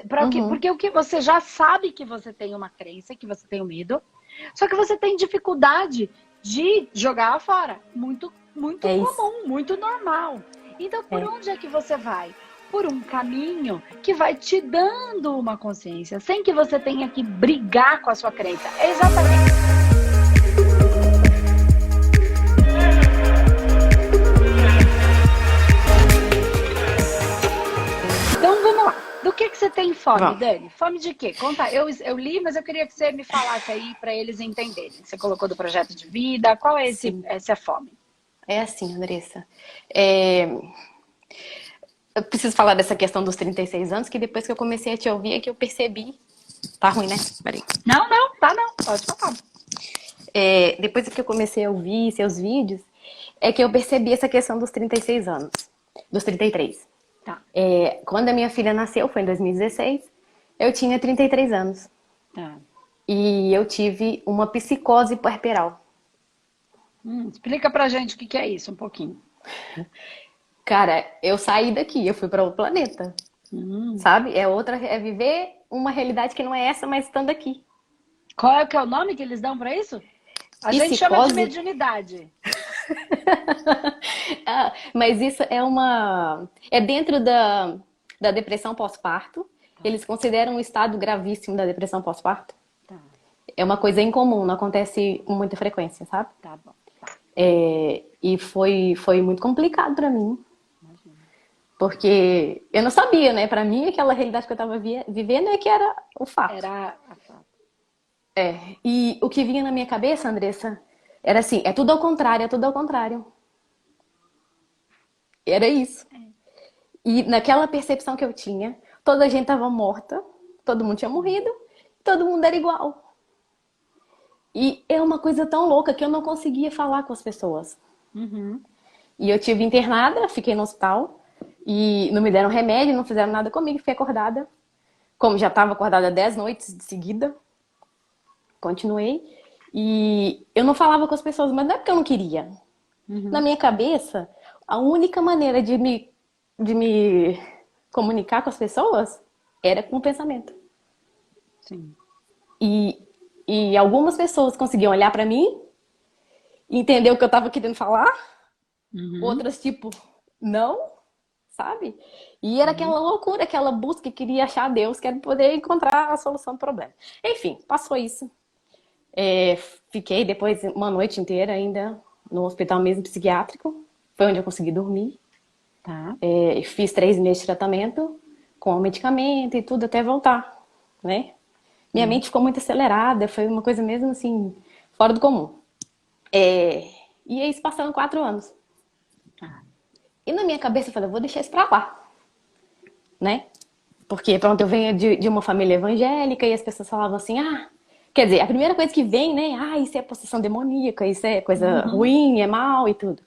Uhum. Porque o que você já sabe que você tem uma crença, que você tem um medo, só que você tem dificuldade de jogar fora. Muito É isso. comum, muito normal. Então, por É. onde é que você vai? Por um caminho que vai te dando uma consciência, sem que você tenha que brigar com a sua crença. É exatamente. Então, vamos lá. Do que você tem fome, Vamos. Dani? Fome de quê? Conta. Eu li, mas eu queria que você me falasse aí para eles entenderem. Você colocou do projeto de vida. Qual é Sim. essa fome? É assim, Andressa. É, eu preciso falar dessa questão dos 36 anos, que depois que eu comecei a te ouvir é que eu percebi. Tá ruim, né? Peraí. Não, não, tá não. Pode falar. Depois que eu comecei a ouvir seus vídeos, é que eu percebi essa questão dos 36 anos. Dos 33. Tá, Quando a minha filha nasceu, foi em 2016, eu tinha 33 anos. tá. E eu tive uma psicose puerperal. Explica pra gente o que é isso, um pouquinho. Cara, eu saí daqui, eu fui para outro planeta. Hum. Sabe? É viver uma realidade que não é essa, mas estando aqui. Qual é que é o nome que eles dão pra isso? A gente chama de Psicose. mediunidade. Mas isso é uma. É dentro da depressão pós-parto. Tá, Eles consideram um estado gravíssimo da depressão pós-parto. tá, É uma coisa incomum, não acontece com muita frequência, sabe? tá bom. Tá, E foi muito complicado pra mim. imagina. Porque eu não sabia, né? Pra mim, aquela realidade que eu tava vivendo é que era o fato. Era a fato. E o que vinha na minha cabeça, Andressa, era assim: é tudo ao contrário, é tudo ao contrário. Era isso. E naquela percepção que eu tinha, toda a gente tava morta, todo mundo tinha morrido, todo mundo era igual. E é uma coisa tão louca que eu não conseguia falar com as pessoas. Uhum. E eu tive internada, fiquei no hospital, e não me deram remédio, não fizeram nada comigo, fiquei acordada. Como já estava acordada 10 noites de seguida, continuei. E eu não falava com as pessoas, mas não é porque eu não queria. Na Uhum. minha cabeça, a única maneira de me comunicar com as pessoas era com o pensamento. Sim. E, e algumas pessoas conseguiam olhar pra mim, entender o que eu tava querendo falar, Uhum. outras, tipo, não, sabe? E era Sim. aquela loucura, aquela busca que queria achar Deus, que era poder encontrar a solução do problema. Enfim, passou isso. É, fiquei depois uma noite inteira ainda no hospital mesmo psiquiátrico. Foi onde eu consegui dormir. Tá. Fiz 3 meses de tratamento com medicamento e tudo até voltar, né? Minha Uhum. mente ficou muito acelerada, foi uma coisa mesmo assim, fora do comum. E aí, isso passaram 4 anos. Tá. E na minha cabeça eu falei, eu vou deixar isso pra lá, né? Porque, pronto, eu venho de uma família evangélica e as pessoas falavam assim, quer dizer, a primeira coisa que vem, né? Isso é possessão demoníaca, isso é coisa Uhum. ruim, é mal e tudo.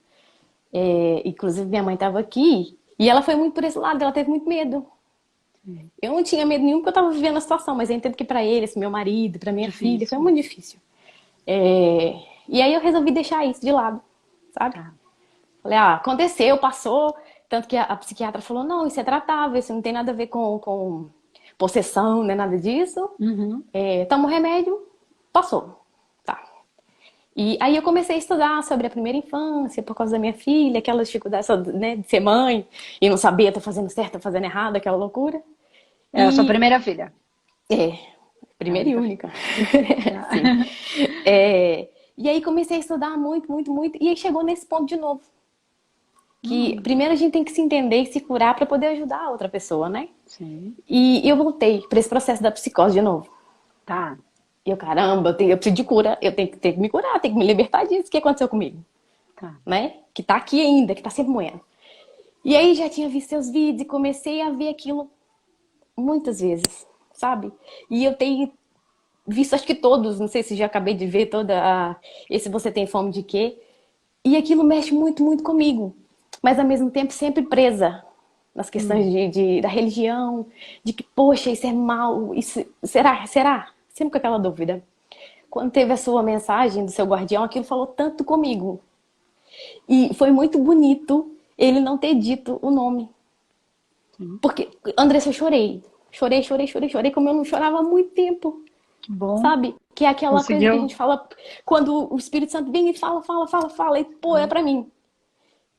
Inclusive, minha mãe estava aqui e ela foi muito por esse lado, ela teve muito medo. Sim. Eu não tinha medo nenhum porque eu estava vivendo a situação, mas eu entendo que para eles, meu marido, para minha filha, foi Difícil. muito difícil. E aí eu resolvi deixar isso de lado, sabe? Tá. Falei, aconteceu, passou. Tanto que a psiquiatra falou, não, isso é tratável, isso não tem nada a ver com possessão, não é nada disso. Uhum. Toma o remédio, passou. Tá. E aí eu comecei a estudar sobre a primeira infância, por causa da minha filha, aquelas dificuldades, né, de ser mãe, e não saber, tô fazendo certo, tô fazendo errado, aquela loucura. É a sua E, primeira filha. é, É a primeira e única filha. única. Tá. Sim. E aí comecei a estudar muito, muito, muito, e aí chegou nesse ponto de novo. Que Hum. primeiro a gente tem que se entender e se curar para poder ajudar a outra pessoa, né? Sim. E eu voltei para esse processo da psicose de novo. Tá. E eu, caramba, eu preciso de cura, eu tenho que me curar, tenho que me libertar disso. O que aconteceu comigo? Tá. Né? Que tá aqui ainda, que tá sempre moendo. E aí já tinha visto seus vídeos e comecei a ver aquilo muitas vezes, sabe? E eu tenho visto, acho que todos, não sei se já acabei de ver toda esse Você Tem Fome de Quê? E aquilo mexe muito, muito comigo. Mas ao mesmo tempo sempre presa nas questões Hum. da religião, de que, poxa, isso é mal, isso, será? Será? Sempre com aquela dúvida. Quando teve a sua mensagem do seu guardião, aquilo falou tanto comigo. E foi muito bonito ele não ter dito o nome. Sim. Porque, Andressa, eu chorei. Chorei, chorei, chorei, chorei, como eu não chorava há muito tempo, Que bom. sabe? Que é aquela coisa que a Conseguiu? gente fala quando o Espírito Santo vem e fala, fala, fala, fala, e pô, é pra mim.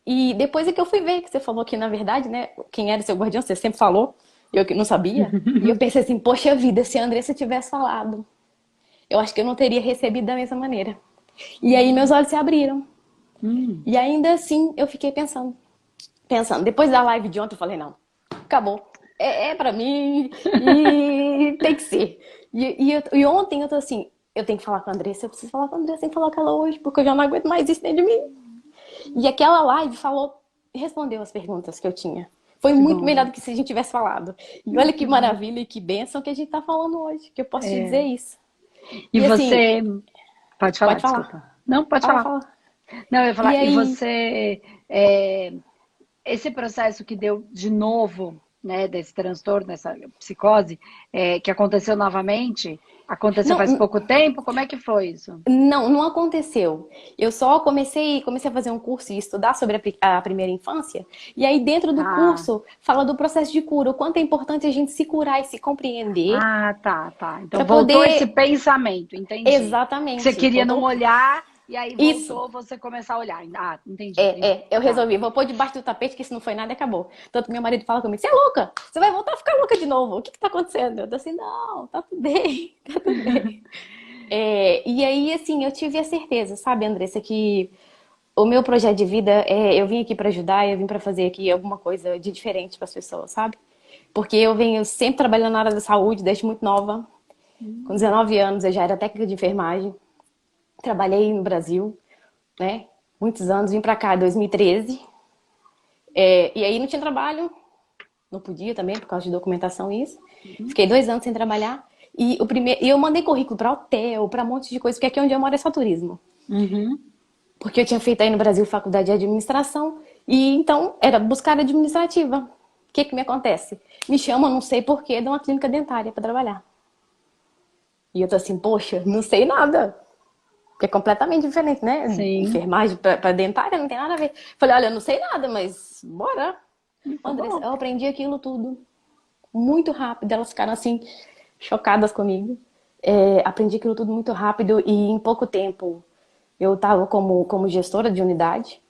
E depois é que eu fui ver que você falou que, na verdade, né, quem era seu guardião, você sempre falou, eu que não sabia. E eu pensei assim, poxa vida, se a Andressa tivesse falado, eu acho que eu não teria recebido da mesma maneira. E aí meus olhos se abriram. Hum, E ainda assim eu fiquei pensando, pensando. Depois da live de ontem eu falei, não, acabou. É pra mim e tem que ser. E ontem eu tô assim, eu tenho que falar com a Andressa, eu preciso falar com a Andressa, tenho que falar com ela hoje, porque eu já não aguento mais isso dentro de mim. E aquela live falou, respondeu as perguntas que eu tinha. Foi que muito bom. melhor do que se a gente tivesse falado. E olha que Que bom. maravilha e que bênção que a gente tá falando hoje, que eu posso te dizer É. isso. E E assim, você. Pode falar, pode falar. desculpa. Não, pode Fala, falar. fala. Não, eu ia E falar. E aí, você. Esse processo que deu de novo, né, desse transtorno, dessa psicose, que aconteceu novamente, aconteceu faz não, pouco tempo? Como é que foi isso? não aconteceu. Eu só comecei a fazer um curso e estudar sobre a primeira infância. E aí, dentro do Ah, curso, fala do processo de cura, o quanto é importante a gente se curar e se compreender tá, tá. Então para voltou esse poder. pensamento, entendi. Que você Exatamente. queria não Voltou. olhar e aí Isso. voltou você começar a olhar. Ah, entendi, entendi. Eu Tá. resolvi, vou pôr debaixo do tapete que isso não foi nada e acabou. Tanto que meu marido fala comigo, você é louca, você vai voltar a ficar louca de novo, o que que tá acontecendo? Eu tô assim, não, tá tudo bem, tá tudo bem. E aí, assim, eu tive a certeza, sabe, Andressa, que o meu projeto de vida eu vim aqui pra ajudar, eu vim pra fazer aqui alguma coisa de diferente para as pessoas, sabe? Porque eu venho sempre trabalhando na área da saúde desde muito nova. Com 19 anos eu já era técnica de enfermagem, trabalhei no Brasil, né? Muitos anos, vim pra cá em 2013. E aí não tinha trabalho, não podia também, por causa de documentação e isso. Fiquei 2 anos sem trabalhar. E eu mandei currículo para hotel, para um monte de coisa, porque aqui onde eu moro é só turismo. Uhum. Porque eu tinha feito aí no Brasil faculdade de administração, e então era buscar área administrativa. O que que me acontece? Me chamam, não sei porquê, de uma clínica dentária para trabalhar. E eu tô assim, poxa, não sei nada. Que é completamente diferente, né? Sim. Enfermagem para dentária não tem nada a ver. Falei, olha, eu não sei nada, mas bora. Tá Andressa, bom. eu aprendi aquilo tudo muito rápido. Elas ficaram assim, chocadas comigo. Aprendi aquilo tudo muito rápido e em pouco tempo eu estava como gestora de unidade.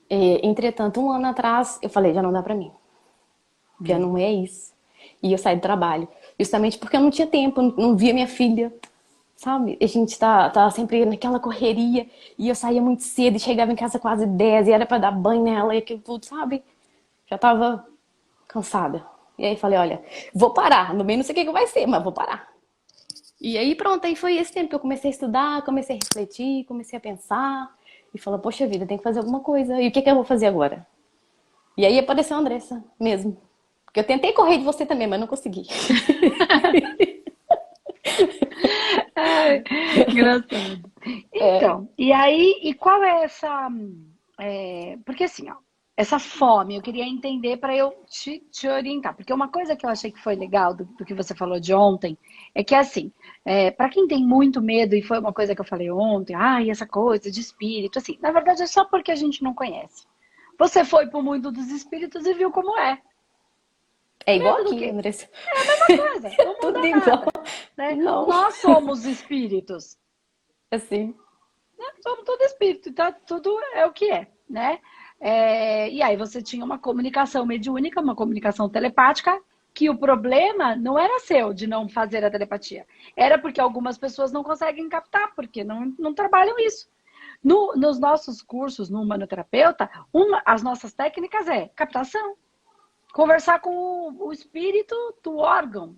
Entretanto, um ano atrás, eu falei, já não dá para mim. Já não é isso. E eu saí do trabalho. Justamente porque eu não tinha tempo, não via minha filha. Sabe? A gente tá sempre naquela correria. E eu saía muito cedo e chegava em casa quase 10 e era para dar banho nela e aquilo tudo, sabe? Já tava cansada. E aí falei, olha, vou parar. No meio não sei o que vai ser, mas vou parar. E aí pronto, aí foi esse tempo que eu comecei a estudar, comecei a refletir, comecei a pensar. E falei, poxa vida, tem que fazer alguma coisa. E o que que eu vou fazer agora? E aí apareceu a Andressa, mesmo. Porque eu tentei correr de você também, mas não consegui. Ai, engraçado. Então, e aí, e qual é essa. Porque assim, ó, essa fome, eu queria entender para eu te orientar. Porque uma coisa que eu achei que foi legal do que você falou de ontem é que, assim, para quem tem muito medo, e foi uma coisa que eu falei ontem, ai, essa coisa de espírito, assim, na verdade é só porque a gente não conhece. Você foi pro mundo dos espíritos e viu como é. É igual Medo do aqui, quê? Andressa. É a mesma coisa, não Tudo muda igual. nada, né? Não. Nós somos espíritos. Assim. Somos todo espírito, então tudo é o que é, né? E aí você tinha uma comunicação mediúnica, uma comunicação telepática, que o problema não era seu de não fazer a telepatia. Era porque algumas pessoas não conseguem captar, porque não trabalham isso. Nos nossos cursos no humanoterapeuta, as nossas técnicas é captação. Conversar com o espírito do órgão.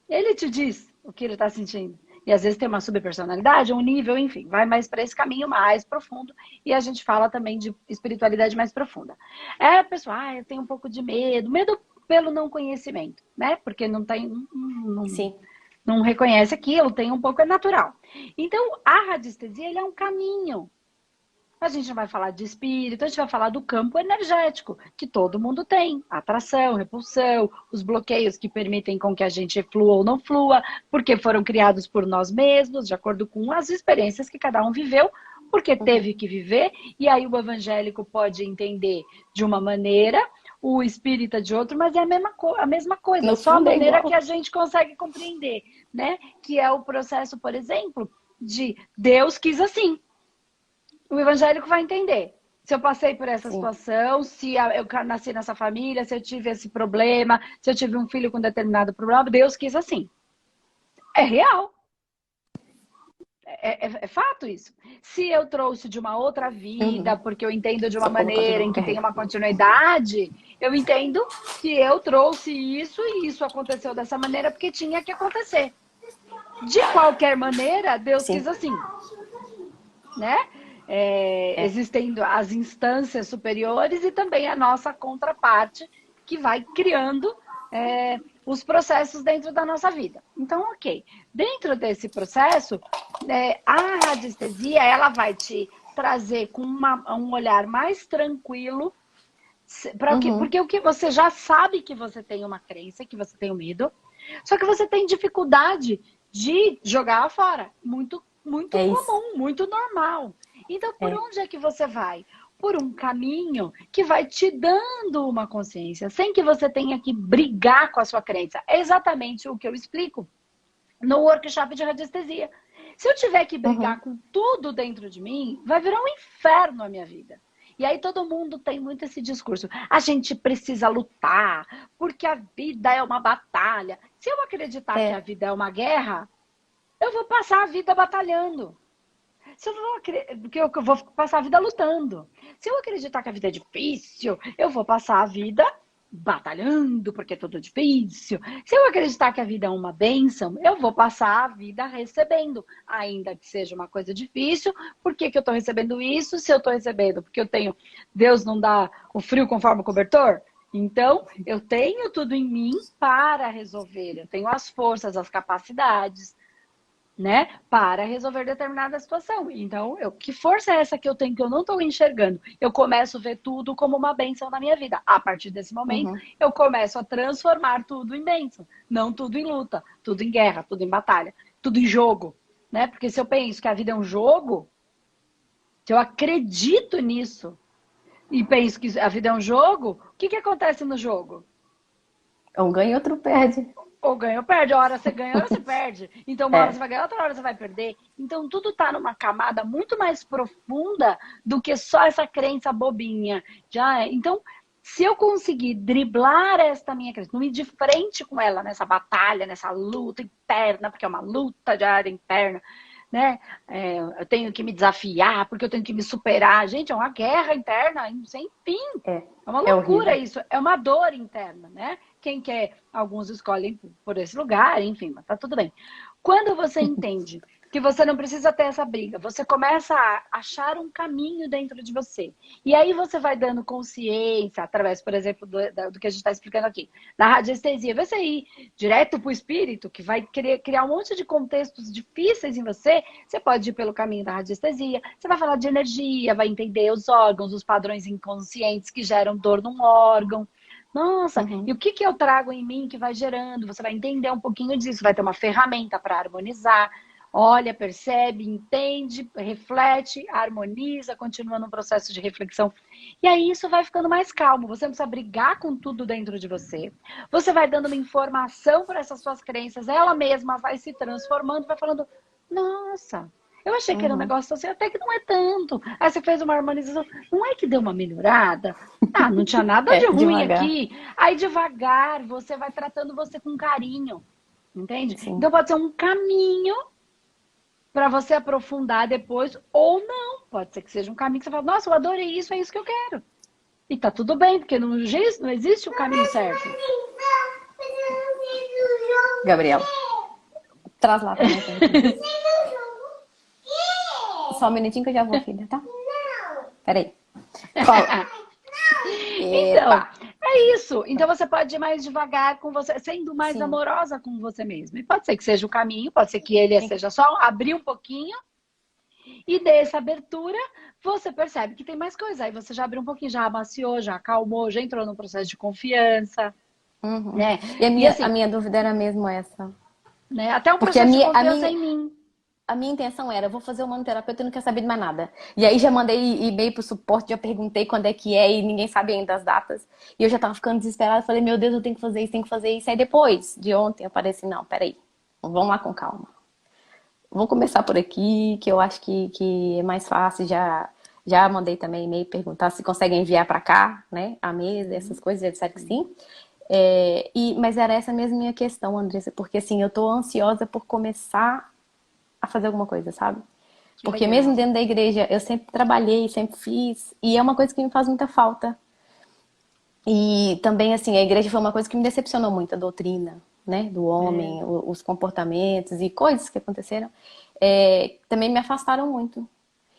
Ele te diz o que ele está sentindo. E às vezes tem uma subpersonalidade, um nível, enfim, vai mais para esse caminho mais profundo. E a gente fala também de espiritualidade mais profunda. Pessoal, eu tenho um pouco de medo. Medo pelo não conhecimento, né? Porque não tem, Sim. não reconhece aquilo, tem um pouco, é natural. Então, a radiestesia, ele é um caminho. A gente não vai falar de espírito, a gente vai falar do campo energético, que todo mundo tem. Atração, repulsão, os bloqueios que permitem com que a gente flua ou não flua, porque foram criados por nós mesmos, de acordo com as experiências que cada um viveu, porque teve que viver. E aí o evangélico pode entender de uma maneira, o espírita de outro, mas é a mesma coisa, No só a fundo é maneira igual. que a gente consegue compreender, né? Que é o processo, por exemplo, de Deus quis assim. O evangélico vai entender. Se eu passei por essa Sim. situação, se eu nasci nessa família, se eu tive esse problema, se eu tive um filho com determinado problema, Deus quis assim. É real. É fato isso. Se eu trouxe de uma outra vida, Uhum. porque eu entendo de uma Só colocar de maneira em novo, que tem carrega. uma continuidade, eu entendo que eu trouxe isso e isso aconteceu dessa maneira porque tinha que acontecer. De qualquer maneira, Deus Sim. quis assim, né? É. Existem as instâncias superiores e também a nossa contraparte que vai criando os processos dentro da nossa vida. Então, ok. Dentro desse processo, a radiestesia ela vai te trazer com um olhar mais tranquilo para o quê? Uhum. Porque o que você já sabe que você tem uma crença, que você tem um medo, só que você tem dificuldade de jogar fora. Muito, muito É isso. comum, muito normal. Então, por É. onde é que você vai? Por um caminho que vai te dando uma consciência, sem que você tenha que brigar com a sua crença. É exatamente o que eu explico no workshop de radiestesia. Se eu tiver que brigar Uhum. com tudo dentro de mim, vai virar um inferno a minha vida. E aí todo mundo tem muito esse discurso. A gente precisa lutar, porque a vida é uma batalha. Se eu acreditar que a É. vida é uma guerra, eu vou passar a vida batalhando. Se eu não que eu vou passar a vida lutando. Se eu acreditar que a vida é difícil, eu vou passar a vida batalhando, porque é tudo difícil. Se eu acreditar que a vida é uma bênção, eu vou passar a vida recebendo, ainda que seja uma coisa difícil. Por que que eu estou recebendo isso? Se eu estou recebendo, porque eu tenho, Deus não dá o frio conforme o cobertor? Então, eu tenho tudo em mim para resolver. Eu tenho as forças, as capacidades, né, para resolver determinada situação. Então, que força é essa que eu tenho que eu não estou enxergando? Eu começo a ver tudo como uma bênção na minha vida. A partir desse momento, Uhum. eu começo a transformar tudo em bênção. Não tudo em luta, tudo em guerra, tudo em batalha, tudo em jogo, né? Porque se eu penso que a vida é um jogo, se eu acredito nisso e penso que a vida é um jogo, o que acontece no jogo? Um ganha e outro perde. Ou ganha ou perde. A hora você ganha, a hora você perde. Então, uma hora você É. vai ganhar, outra hora você vai perder. Então, tudo tá numa camada muito mais profunda do que só essa crença bobinha. Então, se eu conseguir driblar esta minha crença, não ir de frente com ela nessa batalha, nessa luta interna, porque é uma luta de área interna, né? Eu tenho que me desafiar, porque eu tenho que me superar. Gente, é uma guerra interna sem fim. É. É uma É loucura horrível. isso, é uma dor interna, né? Quem quer, alguns escolhem por esse lugar, enfim, mas tá tudo bem. Quando você entende que você não precisa ter essa briga, você começa a achar um caminho dentro de você. E aí você vai dando consciência, através, por exemplo, do que a gente está explicando aqui, da radiestesia. Você ir direto para o espírito, que vai criar um monte de contextos difíceis em você, você pode ir pelo caminho da radiestesia, você vai falar de energia, vai entender os órgãos, os padrões inconscientes que geram dor num órgão. Nossa, e Uhum. o que eu trago em mim que vai gerando? Você vai entender um pouquinho disso, vai ter uma ferramenta para harmonizar. Olha, percebe, entende, reflete, harmoniza, continua num processo de reflexão. E aí isso vai ficando mais calmo. Você não precisa brigar com tudo dentro de você. Você vai dando uma informação para essas suas crenças. Ela mesma vai se transformando, vai falando: nossa, eu achei que era um Uhum. negócio assim, até que não é tanto. Aí você fez uma harmonização. Não é que deu uma melhorada? Ah, não tinha nada de É, ruim devagar. aqui. Aí devagar você vai tratando você com carinho. Entende? Sim. Então pode ser um caminho para você aprofundar depois, ou não. Pode ser que seja um caminho que você fala: nossa, eu adorei isso, é isso que eu quero. E tá tudo bem, porque não existe o caminho certo. Gabriela, traz lá pra mim. Só um minutinho que eu já vou, filha, tá? Peraí. Cola. Então, Epa. é isso. Então você pode ir mais devagar com você, sendo mais Sim. amorosa com você mesmo. E pode ser que seja o caminho, pode ser que ele Tem que... seja só abrir um pouquinho e dessa abertura você percebe que tem mais coisa. Aí você já abriu um pouquinho, já amaciou, já acalmou, já entrou no processo de confiança, Uhum. né? E a E minha, a assim, minha dúvida era mesmo essa. né? Até um Porque a processo de minha, a confiança minha, em mim. a minha intenção era, vou fazer o manoterapeuta e não quero saber de mais nada. E aí já mandei e-mail pro suporte, já perguntei quando é que é e ninguém sabe ainda as datas. E eu já tava ficando desesperada, falei, meu Deus, eu tenho que fazer isso, tenho que fazer isso. Aí depois de ontem eu parei assim, não, peraí, vamos lá com calma. Vou começar por aqui, que eu acho que é mais fácil. Já mandei também e-mail perguntar se conseguem enviar para cá, né? A mesa, essas coisas, já disseram que sim. Mas era essa mesma minha questão, Andressa, porque assim, eu tô ansiosa por começar a fazer alguma coisa, sabe? Que Porque mesmo legal. dentro da igreja, eu sempre trabalhei, sempre fiz, e é uma coisa que me faz muita falta. E também, assim, a igreja foi uma coisa que me decepcionou muito, a doutrina, né, do É. homem, os comportamentos e coisas que aconteceram, também me afastaram muito.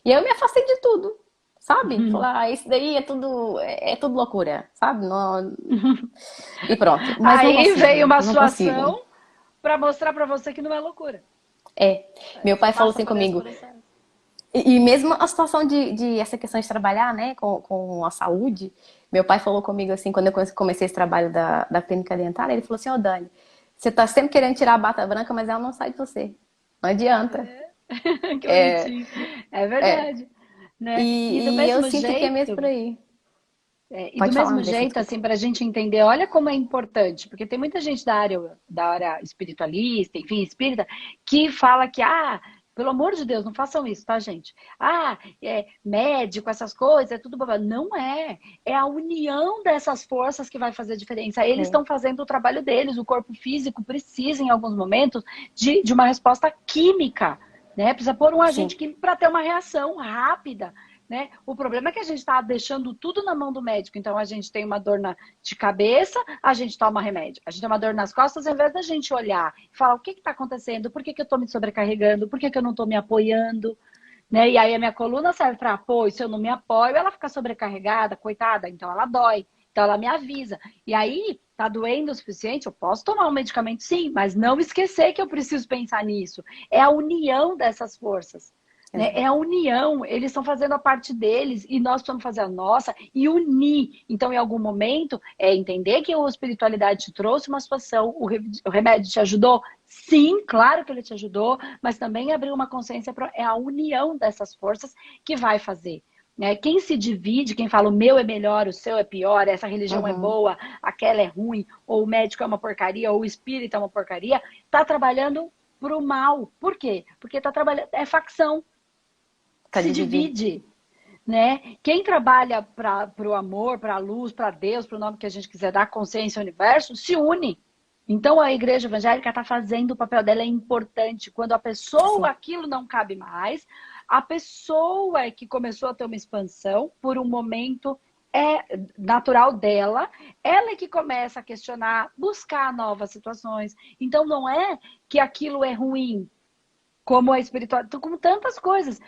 E aí eu me afastei de tudo, sabe? Falar, isso daí é tudo loucura, sabe? E pronto. Mas não Aí veio consigo, uma não consigo. situação para mostrar para você que não é loucura. É, meu pai falou Passa assim por esse comigo, processo. e mesmo a situação de essa questão de trabalhar, né, com a saúde, meu pai falou comigo assim, quando eu comecei esse trabalho da clínica dentária, ele falou assim, ô Dani, você tá sempre querendo tirar a bata branca, mas ela não sai de você. Não adianta. É. Que bonitinho. É verdade. Né? E do E eu mesmo sinto que é mesmo por jeito, aí. e do Pode falar, mesmo Andressa, jeito, desculpa. assim, para a gente entender, olha como é importante, porque tem muita gente da área espiritualista, enfim, espírita, que fala que, pelo amor de Deus, não façam isso, tá, gente? Médico, essas coisas, é tudo babado. Não é. É a união dessas forças que vai fazer a diferença. Eles É, estão fazendo o trabalho deles, o corpo físico precisa, em alguns momentos, de uma resposta química, né? Precisa pôr um agente sim, químico para ter uma reação rápida. Né? O problema é que a gente está deixando tudo na mão do médico. Então, a gente tem uma dor de cabeça, a gente toma remédio. A gente tem uma dor nas costas, ao invés da gente olhar e falar o que está acontecendo, por que eu estou me sobrecarregando, por que eu não estou me apoiando. Né? E aí a minha coluna serve para apoio. Se eu não me apoio, ela fica sobrecarregada, coitada, então ela dói. Então ela me avisa. E aí, tá doendo o suficiente? Eu posso tomar um medicamento, sim, mas não esquecer que eu preciso pensar nisso. É a união dessas forças. Né? É exato. a união, eles estão fazendo a parte deles e nós precisamos fazer a nossa e unir. Então, em algum momento, entender que a espiritualidade te trouxe uma situação, o remédio te ajudou? Sim, claro que ele te ajudou, mas também abrir uma consciência é a união dessas forças que vai fazer. Né? Quem se divide, quem fala o meu é melhor, o seu é pior, essa religião é Uhum, boa, aquela é ruim, ou o médico é uma porcaria, ou o espírito é uma porcaria, está trabalhando para o mal. Por quê? Porque está trabalhando, é facção, tá se dividido. divide. Né? Quem trabalha para o amor, para a luz, para Deus, para o nome que a gente quiser dar, consciência, universo, se une. Então a igreja evangélica está fazendo o papel dela, é importante. Quando a pessoa, Sim, aquilo não cabe mais, a pessoa é que começou a ter uma expansão por um momento natural dela, ela é que começa a questionar, buscar novas situações. Então não é que aquilo é ruim, como a espiritualidade, como tantas coisas.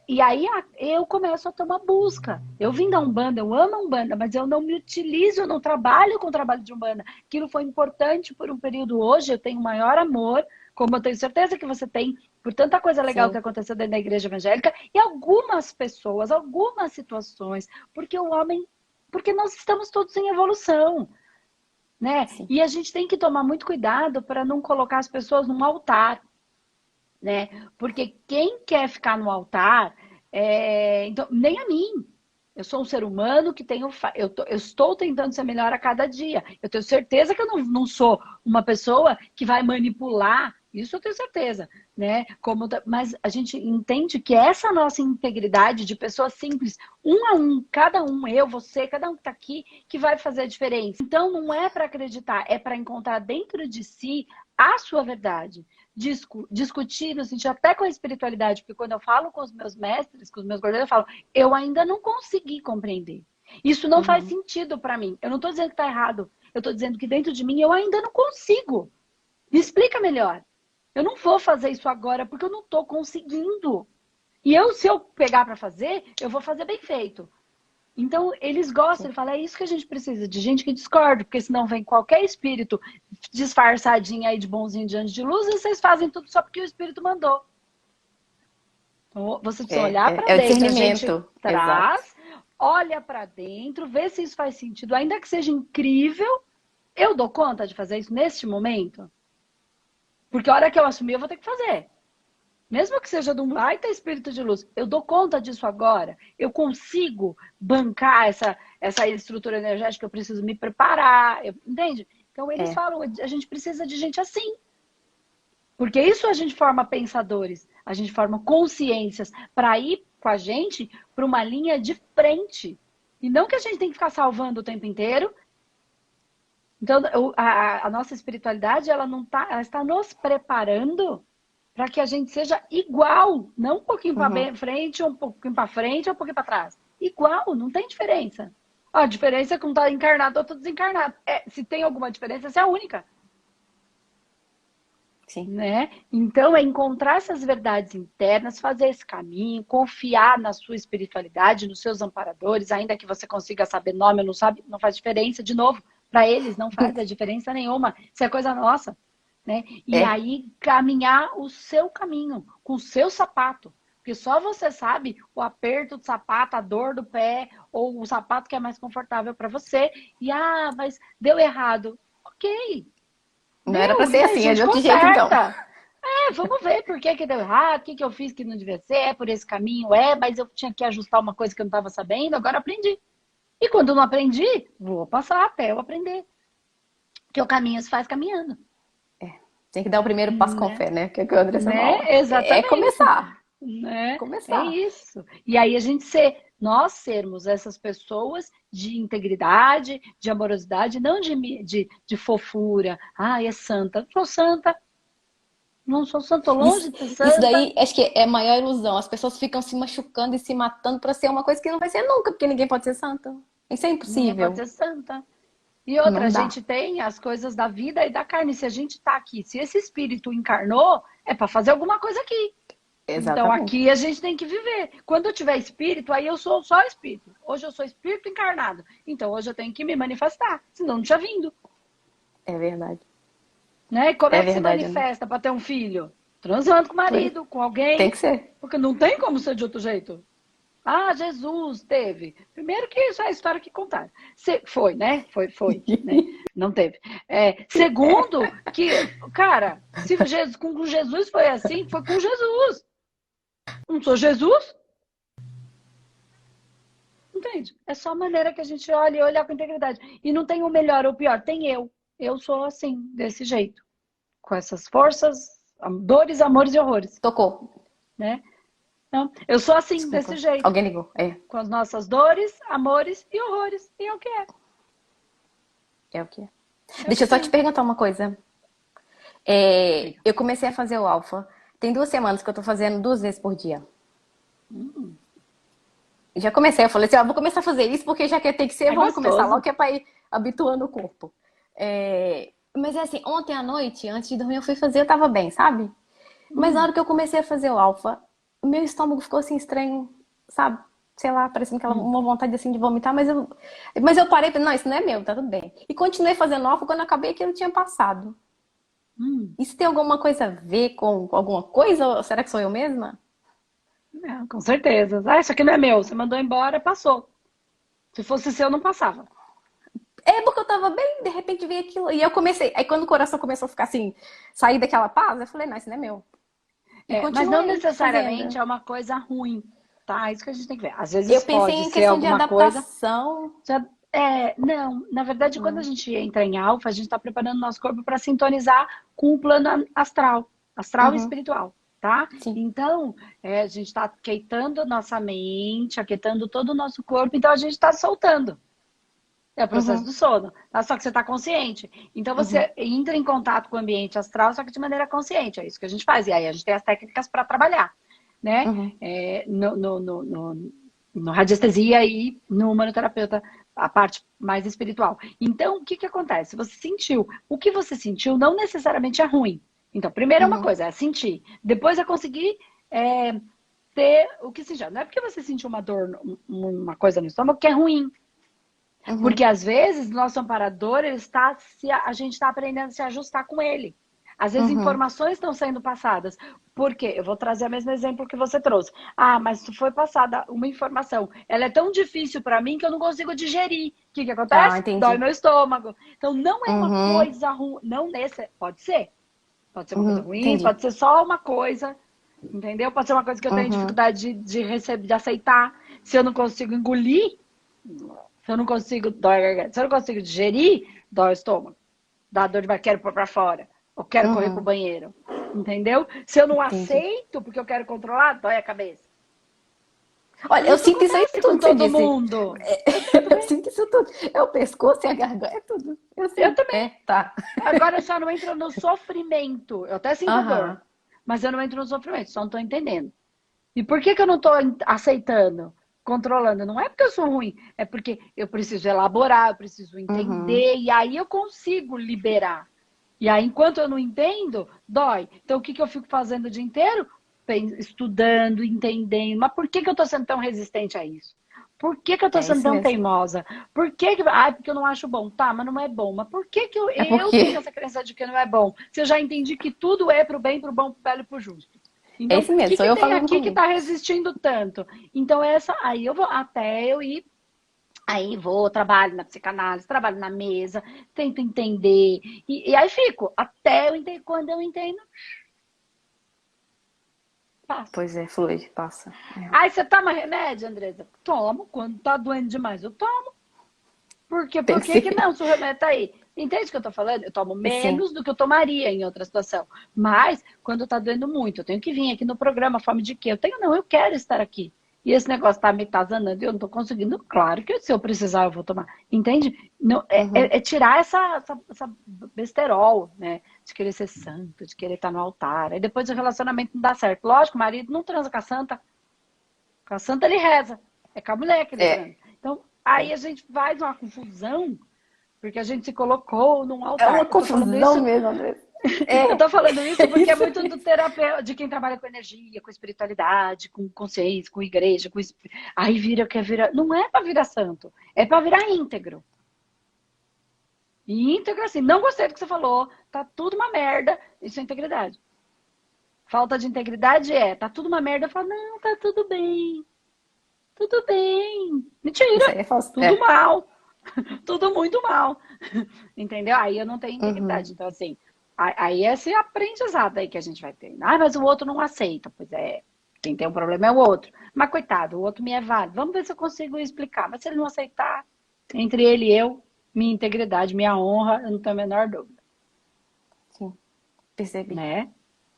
E aí eu começo a ter uma busca. Eu vim da Umbanda, eu amo a Umbanda, mas eu não me utilizo, eu não trabalho com o trabalho de Umbanda. Aquilo foi importante por um período. Hoje eu tenho maior amor, como eu tenho certeza que você tem, por tanta coisa legal que sim, aconteceu dentro da igreja evangélica, e algumas pessoas, algumas situações, porque o homem, porque nós estamos todos em evolução. Né? sim. E a gente tem que tomar muito cuidado para não colocar as pessoas num altar, né? Porque quem quer ficar no altar, então, nem a mim. Eu sou um ser humano que tenho. Eu estou tentando ser melhor a cada dia. Eu tenho certeza que eu não sou uma pessoa que vai manipular. Isso eu tenho certeza, né? Mas a gente entende que essa nossa integridade de pessoas simples, um a um, cada um, eu, você, cada um que está aqui, que vai fazer a diferença. Então não é para acreditar, é para encontrar dentro de si a sua verdade. Discutir no sentido até com a espiritualidade, porque quando eu falo com os meus mestres, com os meus gordeiros, eu falo, eu ainda não consegui compreender. Isso não faz Uhum, sentido para mim. Eu não estou dizendo que está errado. Eu estou dizendo que dentro de mim eu ainda não consigo. Me explica melhor. Eu não vou fazer isso agora porque eu não estou conseguindo. E se eu pegar para fazer, eu vou fazer bem feito. Então, eles gostam, sim. ele fala, é isso que a gente precisa, de gente que discorda, porque senão vem qualquer espírito disfarçadinho aí de bonzinho diante de luz e vocês fazem tudo só porque o espírito mandou. Então, vocês precisam olhar para É o dentro, a gente discernimento, exato. traz, olha para dentro, vê se isso faz sentido, ainda que seja incrível, eu dou conta de fazer isso neste momento? Porque a hora que eu assumir, eu vou ter que fazer. Mesmo que seja de um baita espírito de luz, eu dou conta disso agora? Eu consigo bancar essa estrutura energética? Eu preciso me preparar, entende? Então eles É. falam, a gente precisa de gente assim. Porque isso a gente forma pensadores, a gente forma consciências para ir com a gente para uma linha de frente. E não que a gente tem que ficar salvando o tempo inteiro. Então, a nossa espiritualidade, ela não tá, ela está nos preparando para que a gente seja igual, não um pouquinho Uhum. para frente, um pouquinho para frente, ou um pouquinho para trás. Igual, não tem diferença. Ó, a diferença é que um está encarnado, outro desencarnado. Se tem alguma diferença, essa é a única. Sim. Né? Então, é encontrar essas verdades internas, fazer esse caminho, confiar na sua espiritualidade, nos seus amparadores, ainda que você consiga saber nome ou não sabe, não faz diferença, de novo, para eles não faz a diferença nenhuma, isso é coisa nossa, né? E É. aí, caminhar o seu caminho, com o seu sapato, porque só você sabe o aperto do sapato, a dor do pé, ou o sapato que é mais confortável para você, e mas deu errado. Ok, Não era pra deu, ser e aí a assim, é de gente outro jeito, então. conserta. Vamos ver por que deu errado, o que eu fiz que não devia ser, por esse caminho, mas eu tinha que ajustar uma coisa que eu não estava sabendo, agora aprendi. E quando eu não aprendi, vou passar até eu aprender. Porque o caminho se faz caminhando. É. Tem que dar o primeiro passo com Né? fé, né? Que é o que a Andressa fala. É Exatamente. começar. Né? É Começar. isso. E aí nós sermos essas pessoas de integridade, de amorosidade, não de fofura. É santa. Não sou santa. Não sou santa, Isso, longe de ser isso santa. daí acho que é a maior ilusão. As pessoas ficam se machucando e se matando pra ser uma coisa que não vai ser nunca, porque ninguém pode ser santa. Isso é Ninguém pode impossível. ser santa. E outra, a Não dá. gente tem as coisas da vida e da carne. Se a gente está aqui, se esse espírito encarnou, é para fazer alguma coisa aqui. Então Exatamente. aqui a gente tem que viver. Quando eu tiver espírito, aí eu sou só espírito. Hoje eu sou espírito encarnado. Então hoje eu tenho que me manifestar, senão não tinha vindo. É verdade. Né? E como É é que se verdade, né? manifesta para ter um filho? Transando com o Pois. marido, com Tem alguém. que ser. Porque não tem como ser de outro jeito. Jesus teve. Primeiro que isso é a história que contaram. Foi, né? Foi, né? Não teve. Segundo, que, cara, se Jesus, com Jesus foi assim, foi com Jesus. Não sou Jesus? Entende? É só a maneira que a gente olha e olhar com integridade. E não tem o melhor ou o pior, tem eu. Eu sou assim, desse jeito. Com essas forças, dores, amores e horrores. Tocou. Né? Então, eu sou assim, desse Desculpa. jeito. Alguém ligou. É. Com as nossas dores, amores e horrores. E é o que é. É o que é. É o Deixa que eu só te tem. perguntar uma coisa. Eu comecei a fazer o alfa. Tem 2 semanas que eu tô fazendo 2 vezes por dia. Já comecei, eu falei assim, vou começar a fazer isso porque já que tem que ser, É vamos começar logo gostoso. que é pra ir habituando o corpo. Mas é assim, ontem à noite, antes de dormir, eu fui fazer, eu tava bem, sabe? Mas na Hum, hora que eu comecei a fazer o alfa, meu estômago ficou assim estranho, sabe? Sei lá, parecendo aquela hum. uma vontade assim de vomitar, mas eu parei e falei, não, isso não é meu, tá tudo bem. E continuei fazendo alfa, quando eu acabei aquilo tinha passado. Hum. Isso tem alguma coisa a ver com alguma coisa? Ou será que sou eu mesma? Com certeza. Isso aqui não é meu. Você mandou embora, passou. Se fosse seu, não passava. É porque eu tava bem, de repente veio aquilo. E eu comecei. Aí quando o coração começou a ficar assim, sair daquela paz, eu falei, não, isso não é meu. E Mas não continuei necessariamente fazendo. é uma coisa ruim, tá? Isso que a gente tem que ver. Às Eu vezes pensei pode em ser questão de alguma coisa. adaptação. Não, na verdade, quando a Não. gente entra em alfa, a gente está preparando o nosso corpo para sintonizar com o plano astral e Uhum, espiritual, tá? sim. Então, a gente está aquietando nossa mente, aquietando todo o nosso corpo, então a gente está soltando. É o processo Uhum, do sono, tá? Só que você está consciente. Então uhum, você entra em contato com o ambiente astral, só que de maneira consciente. É isso que a gente faz. E aí a gente tem as técnicas para trabalhar, né? uhum, No radiestesia e no humanoterapeuta, a parte mais espiritual. Então, o que que acontece? Você sentiu. O que você sentiu não necessariamente é ruim. Então, primeiro é uma uhum, coisa, é sentir. Depois é conseguir ter o que sentir. Não é porque você sentiu uma dor, uma coisa no estômago que é ruim. uhum, Porque às vezes o nosso amparador, a gente está aprendendo a se ajustar com ele. Às vezes uhum. informações estão sendo passadas. Por quê? Eu vou trazer o mesmo exemplo que você trouxe. Mas se foi passada uma informação, ela é tão difícil para mim que eu não consigo digerir. O que que Ah, acontece? Dói entendi. meu estômago. Então não é uma Uhum, coisa ruim, não nesse, pode ser. Pode ser uma coisa ruim, entendi. pode ser só uma coisa. Entendeu? Pode ser uma coisa que eu tenho Uhum. dificuldade de aceitar. Se eu não consigo engolir, se eu não consigo, dói a garganta. Se eu não consigo digerir, dói o estômago. Dá dor de barriga, quero pôr pra fora. Ou quero correr pro Uhum. banheiro. Entendeu? Se eu não Entendi. aceito porque eu quero controlar, dói a cabeça. Olha, E eu isso sinto isso aí acontece com tudo que você todo disse. mundo. Eu Eu também. sinto isso tudo. É o pescoço e a garganta, é tudo. Eu Eu sinto. também. É, tá. Agora eu só não entro no sofrimento. Eu até sinto a dor. Aham. Mas eu não entro no sofrimento, só não tô entendendo. E por que eu não estou aceitando, controlando? Não é porque eu sou ruim, é porque eu preciso elaborar, eu preciso Uhum. entender, e aí eu consigo liberar. E aí, enquanto eu não entendo, dói. Então, o que eu fico fazendo o dia inteiro? Estudando, entendendo. Mas por que eu estou sendo tão resistente a isso? Por que eu estou É sendo isso tão mesmo. teimosa? Por que que... Ah, porque eu não acho bom. Tá, mas não é bom. Mas por que É eu porque tenho essa crença de que não é bom? Se eu já entendi que tudo é pro bem, pro bom, pro belo e pro justo. é Então, isso o mesmo, que sou que eu tem falando aqui que comigo. está resistindo tanto? Então, essa aí eu vou, até eu ir, aí vou, trabalho na psicanálise, trabalho na mesa, tento entender, e aí fico, até eu entender, quando eu entendo, passa. Pois é, flui, passa. É. Aí você toma remédio, Andresa? Tomo, quando tá doendo demais, eu tomo. Por quê? Tem Por que que que ser. não, se o remédio tá aí? Entende o que eu tô falando? Eu tomo Sim. menos do que eu tomaria em outra situação. Mas, quando tá doendo muito, eu tenho que vir aqui no programa, fome de quê? Eu tenho não, eu quero estar aqui. E esse negócio tá me tazanando e eu não tô conseguindo. Claro que se eu precisar, eu vou tomar. Entende? Não, Uhum. é tirar essa besterol, né? De querer ser santo, de querer estar no altar. Aí depois o relacionamento não dá certo. Lógico, o marido não transa com a santa. Com a santa ele reza. É com a mulher que ele É. transa. Então, aí É. a gente faz uma confusão porque a gente se colocou num É uma altar. Eu tô falando confusão isso, mesmo, André. eu É. tô falando isso É porque é isso muito mesmo. do terapeuta, de quem trabalha com energia, com espiritualidade, com consciência, com igreja, aí vira quer virar, não é para virar santo, é para virar íntegro. E íntegro assim, não gostei do que você falou, tá tudo uma merda, isso é integridade. Falta de integridade tá tudo uma merda, eu falo, não, tá tudo bem. Tudo bem. Isso Mentira. aí é falso. Tudo É. mal. Tudo muito mal. Entendeu? Aí eu não tenho Uhum. integridade. Então, assim, aí é esse aprendizado aí que a gente vai ter. Ah, mas o outro não aceita. Pois é, quem tem um problema é o outro. Mas, coitado, o outro me é válido. Vamos ver se eu consigo explicar. Mas se ele não aceitar, entre ele e eu, minha integridade, minha honra, eu não tenho a menor dúvida. Sim, percebi. Né?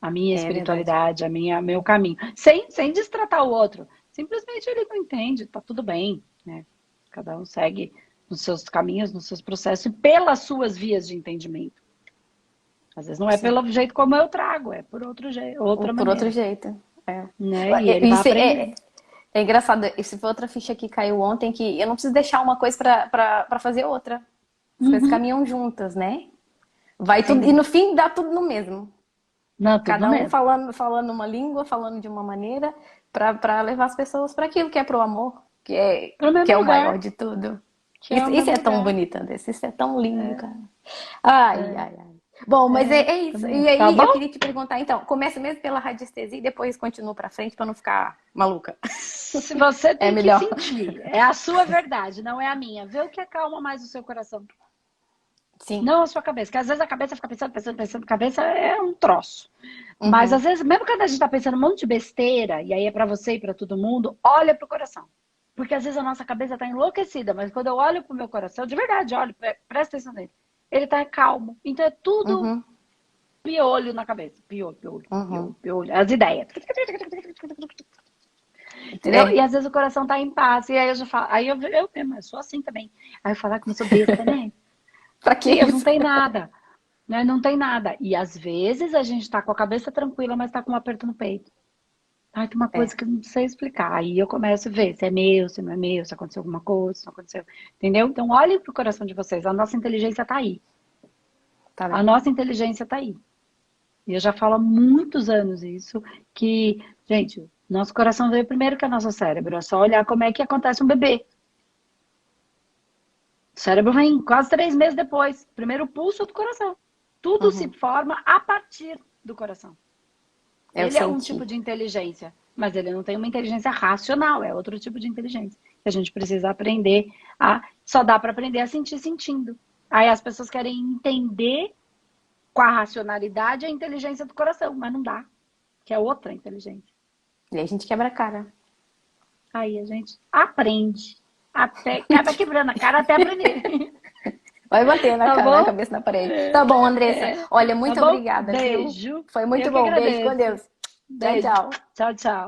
A minha É verdade. espiritualidade, meu caminho. Sem destratar o outro. Simplesmente ele não entende, tá tudo bem, né? Cada um segue nos seus caminhos, nos seus processos e pelas suas vias de entendimento. Às vezes não é Sim. pelo jeito como eu trago, é por outro jeito, Ou outra por outro maneira, jeito. É. né? E ele vai Isso é, aprendendo. é engraçado. Isso foi outra ficha que caiu ontem, que eu não preciso deixar uma coisa pra fazer outra. As coisas Uhum. caminham juntas, né? Vai tudo, e Sim. no fim dá tudo no mesmo. Não, tudo Cada um mesmo. falando uma língua, falando de uma maneira, para levar as pessoas para aquilo que é pro amor, Para o que mesmo é o lugar, maior de tudo. que é o Isso mesmo é tão lugar. bonito, Andressa. Isso é tão lindo, cara. Ai, É, ai, ai. Bom, mas é, é isso. também. E Tá aí eu bom? queria te perguntar, então, começa mesmo pela radiestesia e depois continua para frente para não ficar maluca. Se você É tem que melhor. sentir, é a sua verdade, não é a minha. Vê o que acalma mais o seu coração. Sim. Não a sua cabeça, porque às vezes a cabeça fica pensando, pensando, pensando, cabeça é um troço. Mas Uhum. às vezes, mesmo quando a gente tá pensando um monte de besteira, e aí é pra você e pra todo mundo, olha pro coração. Porque às vezes a nossa cabeça tá enlouquecida, mas quando eu olho pro meu coração, de verdade, olho, presta atenção nele. Ele tá calmo. Então é tudo Uhum. piolho na cabeça. Piolho, piolho, piolho, Uhum. piolho. As ideias. Entendeu? E É. às vezes o coração tá em paz. E aí eu já falo, aí eu mesmo, eu sou assim também. Aí eu falo que eu sou besta, né? Pra que Deus, não isso? tem nada. Né? Não tem nada. E às vezes a gente tá com a cabeça tranquila, mas tá com um aperto no peito. Ai, tem uma coisa É, que eu não sei explicar. Aí eu começo a ver se é meu, se não é meu, se aconteceu alguma coisa, se não aconteceu. Entendeu? Então olhem pro coração de vocês. A nossa inteligência tá aí. tá A bem. nossa inteligência tá aí. E eu já falo há muitos anos isso, que, gente, nosso coração veio primeiro que o nosso cérebro. É só olhar como é que acontece um bebê. O cérebro vem quase 3 meses depois. Primeiro o pulso do coração. Tudo se Uhum. forma a partir do coração. Eu Ele é um tipo senti. de inteligência, mas ele não tem uma inteligência racional, é outro tipo de inteligência. Que a gente precisa aprender a. Só dá para aprender a sentir sentindo. Aí as pessoas querem entender com a racionalidade a inteligência do coração, mas não dá. que é outra inteligência. E aí a gente quebra a cara. Aí a gente aprende. Até, acaba quebrando a cara até aprender. Vai bater na, Tá cara, na bom? cabeça na parede. Tá bom, Andressa. Olha, Tá muito bom? obrigada, viu? Beijo. Foi muito Eu que bom. Beijo com agradeço. Deus. Tchau, Beijo. tchau. Tchau, tchau.